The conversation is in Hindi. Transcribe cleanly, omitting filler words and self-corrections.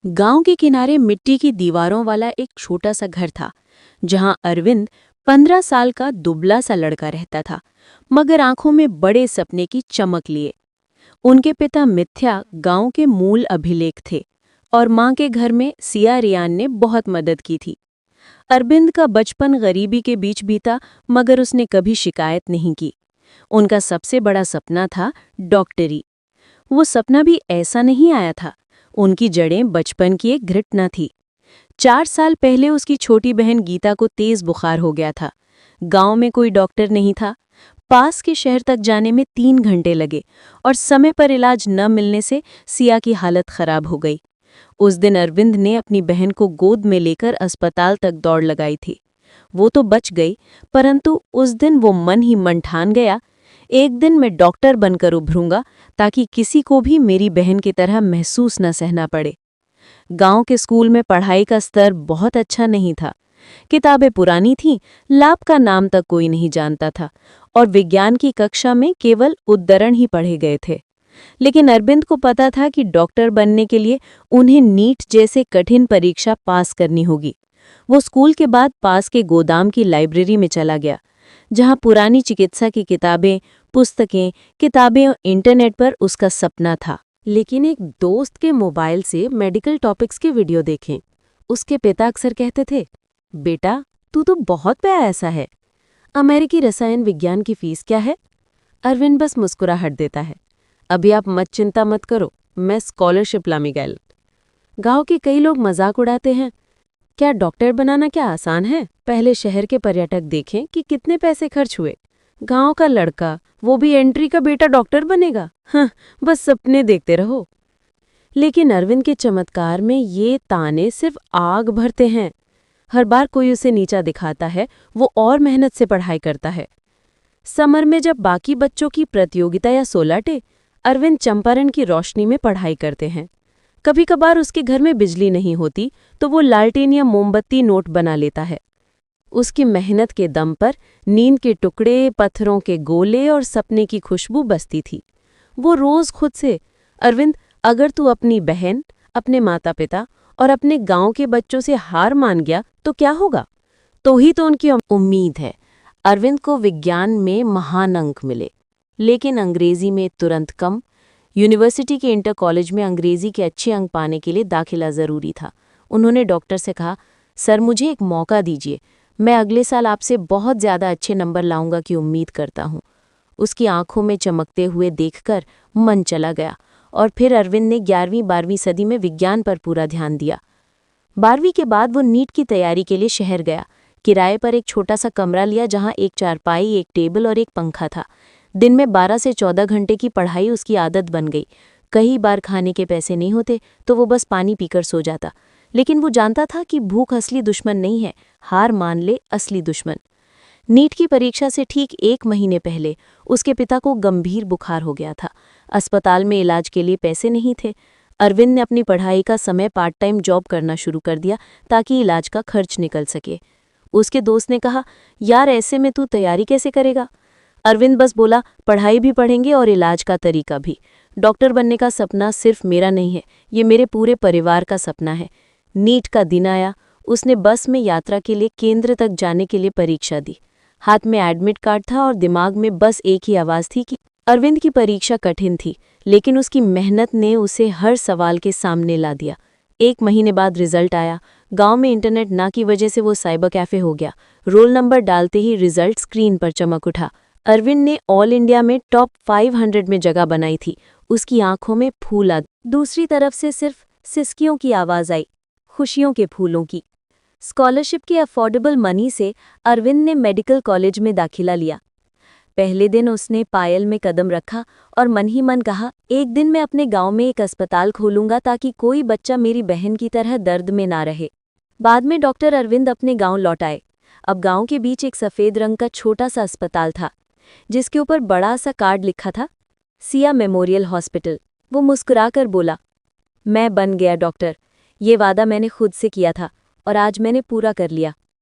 गांव के किनारे मिट्टी की दीवारों वाला एक छोटा सा घर था जहां अरविंद 15 साल का दुबला सा लड़का रहता था, मगर आंखों में बड़े सपने की चमक लिए। उनके पिता मिथ्या गांव के मूल अभिलेख थे और मां के घर में सिया रियान ने बहुत मदद की थी। अरविंद का बचपन गरीबी के बीच बीता, मगर उसने कभी शिकायत नहीं की। उनका सबसे बड़ा सपना था डॉक्टरी। वो सपना भी ऐसा नहीं आया था। उनकी जड़ें बचपन की एक घटना थी। 4 साल पहले उसकी छोटी बहन गीता को तेज बुखार हो गया था। गांव में कोई डॉक्टर नहीं था। पास के शहर तक जाने में 3 घंटे लगे और समय पर इलाज न मिलने से सिया की हालत खराब हो गई। उस दिन अरविंद ने अपनी बहन को गोद में लेकर अस्पताल तक दौड़ लगाई थी। वो तो बच गई, परंतु उस दिन वो मन ही मन ठान गया, एक दिन मैं डॉक्टर बनकर उभरूंगा ताकि किसी को भी मेरी बहन की तरह महसूस न सहना पड़े। गांव के स्कूल में पढ़ाई का स्तर बहुत अच्छा नहीं था। किताबें पुरानी थीं, लैब का नाम तक कोई नहीं जानता था और विज्ञान की कक्षा में केवल उद्धरण ही पढ़े गए थे। लेकिन अरविंद को पता था कि डॉक्टर बनने के लिए उन्हें नीट जैसे कठिन परीक्षा पास करनी होगी। वो स्कूल के बाद पास के गोदाम की लाइब्रेरी में चला गया, जहां पुरानी चिकित्सा की किताबें और इंटरनेट पर उसका सपना था। लेकिन एक दोस्त के मोबाइल से मेडिकल टॉपिक्स के वीडियो देखें। उसके पिता अक्सर कहते थे, बेटा तू तो बहुत पैसा है। अमेरिकी रसायन विज्ञान की फीस क्या है? अरविंद बस मुस्कुराहट देता है, अभी आप मत चिंता मत करो, मैं स्कॉलरशिप ला मिगेल। गांव के कई लोग मजाक उड़ाते हैं, क्या डॉक्टर बनाना क्या आसान है? पहले शहर के पर्यटक देखें कि कितने पैसे खर्च हुए। गांव का लड़का, वो भी एंट्री का बेटा, डॉक्टर बनेगा? हाँ, बस सपने देखते रहो। लेकिन अरविंद के चमत्कार में ये ताने सिर्फ आग भरते हैं। हर बार कोई उसे नीचा दिखाता है, वो और मेहनत से पढ़ाई करता है। समर में जब बाकी बच्चों की प्रतियोगिता या सोलाटे, अरविंद चंपारण की रोशनी में पढ़ाई करते हैं। कभी कभार उसके घर में बिजली नहीं होती तो वो लालटेन या मोमबत्ती नोट बना लेता है। उसकी मेहनत के दम पर नींद के टुकड़े, पत्थरों के गोले और सपने की खुशबू बसती थी। वो रोज खुद से, अरविंद, अगर तू अपनी बहन, अपने माता पिता और अपने गांव के बच्चों से हार मान गया तो क्या होगा? तो ही तो उनकी उम्मीद है। अरविंद को विज्ञान में महान अंक मिले, लेकिन अंग्रेजी में तुरंत कम। यूनिवर्सिटी के इंटर कॉलेज में अंग्रेजी के अच्छे अंक पाने के लिए दाखिला ज़रूरी था। उन्होंने डॉक्टर से कहा, सर मुझे एक मौका दीजिए, मैं अगले साल आपसे बहुत ज़्यादा अच्छे नंबर लाऊंगा की उम्मीद करता हूँ। उसकी आंखों में चमकते हुए देखकर मन चला गया और फिर अरविंद ने 11वीं-12वीं सदी में विज्ञान पर पूरा ध्यान दिया। 12वीं के बाद वो नीट की तैयारी के लिए शहर गया। किराए पर एक छोटा सा कमरा लिया जहाँ एक चारपाई, एक टेबल और एक पंखा था। दिन में 12 से 14 घंटे की पढ़ाई उसकी आदत बन गई। कई बार खाने के पैसे नहीं होते तो वो बस पानी पीकर सो जाता। लेकिन वो जानता था कि भूख असली दुश्मन नहीं है, हार मान ले असली दुश्मन। नीट की परीक्षा से ठीक 1 महीने पहले उसके पिता को गंभीर बुखार हो गया था। अस्पताल में इलाज के लिए पैसे नहीं थे। अरविंद ने अपनी पढ़ाई का समय पार्ट टाइम जॉब करना शुरू कर दिया ताकि इलाज का खर्च निकल सके। उसके दोस्त ने कहा, यार ऐसे में तू तैयारी कैसे करेगा? अरविंद बस बोला, पढ़ाई भी पढ़ेंगे और इलाज का तरीका भी। डॉक्टर बनने का सपना सिर्फ मेरा नहीं है, ये मेरे पूरे परिवार का सपना है। नीट का दिन आया। उसने बस में यात्रा के लिए केंद्र तक जाने के लिए परीक्षा दी। हाथ में एडमिट कार्ड था और दिमाग में बस एक ही आवाज़ थी कि अरविंद की परीक्षा कठिन थी, लेकिन उसकी मेहनत ने उसे हर सवाल के सामने ला दिया। 1 महीने बाद रिजल्ट आया। गांव में इंटरनेट ना की वजह से वो साइबर कैफे हो गया। रोल नंबर डालते ही रिजल्ट स्क्रीन पर चमक उठा। अरविंद ने ऑल इंडिया में टॉप 500 में जगह बनाई थी। उसकी आंखों में फूल आ। दूसरी तरफ से सिर्फ सिसकियों की आवाज़ आई, खुशियों के फूलों की। स्कॉलरशिप के अफोर्डेबल मनी से अरविंद ने मेडिकल कॉलेज में दाखिला लिया। पहले दिन उसने पायल में कदम रखा और मन ही मन कहा, एक दिन मैं अपने गांव में एक अस्पताल खोलूंगा ताकि कोई बच्चा मेरी बहन की तरह दर्द में ना रहे। बाद में डॉक्टर अरविंद अपने गांव लौट आए। अब गांव के बीच एक सफ़ेद रंग का छोटा सा अस्पताल था, जिसके ऊपर बड़ा सा कार्ड लिखा था, सिया मेमोरियल हॉस्पिटल। वो मुस्कुराकर बोला, मैं बन गया डॉक्टर। ये वादा मैंने खुद से किया था और आज मैंने पूरा कर लिया।